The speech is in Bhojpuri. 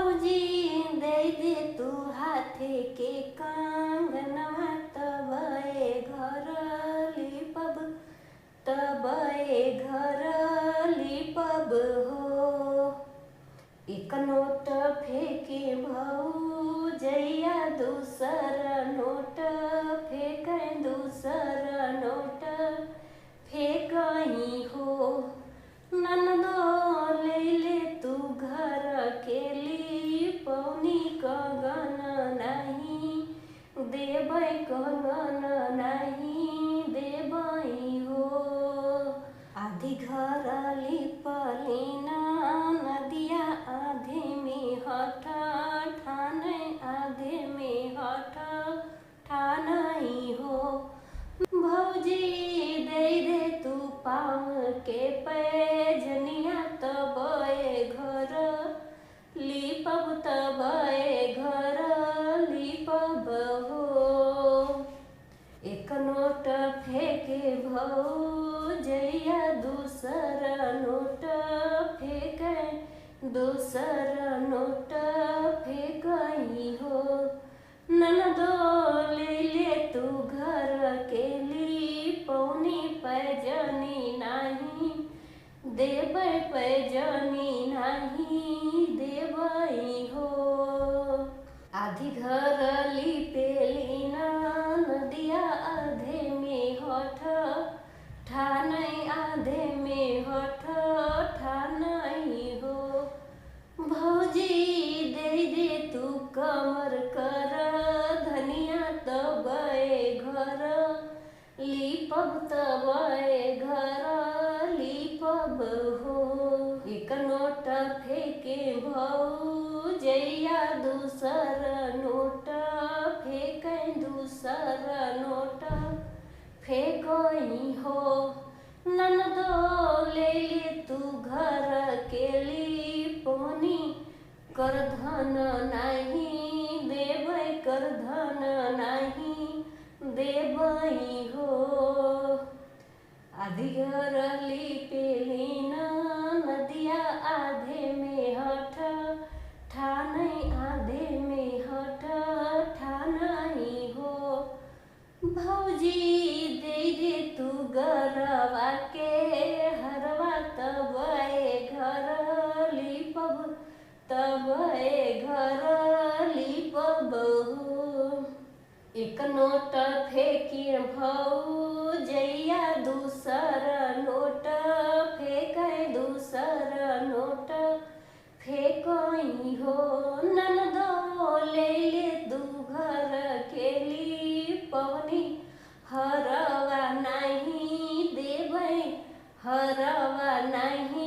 भौजी दे दे तू हाथे के कंगनवा तबे घर लिपब तबे घर लिपब हो। एक नोट फेंके भौजैया दूसर नोट फेंके दूसर नोट फेंकही हो। ननदो ले ले तू घर के लिपौनी कंगन नहीं देबै कंगन नहीं देबै हो। आधी घर लिपलीना नदिया आधे में हठ ठाने आधे में हठ ठानई हो। भौजी दे दे तू पाँव के पैजनिया तबे घर लिपब तबे घर लिपब हो। एक नोट फेंके भौजैया दूसर नोट फेंके दूसर नोट फेंकही हो। ननदो ले ले तू घर के लिपौनी पैजनी नहीं देबै पैजनी नहीं देबै हो। आधी घर लिपेलीना नदिया आधे में हठ ठानई आधे में हठ ठानई हो। भौजी दे दे तू कमर कर धनिया तबे घर लिपब तबे घर लिपब हो। एक नोट फेंके भौजैया दूसर नोट फेंके दूसर नोट फेंकही हो। ननदो ले ले तू घर के लिपौनी करधन नहीं देबै करधन नहीं देबै हो। आधी घर लिपेलीना नदिया आधे में हठ ठानई आधे में हठ ठानई हो। भौजी दे दे तू गरवा के हरवा तबे घर लिपब तबे घर लिपब हो। एक नोट फेंके भौजैया दूसर नोट फेंके दूसर नोट फेंकही हो। ननदो ले ले तू घर के लिपौनी हरवा नहीं देबै हरवा नहीं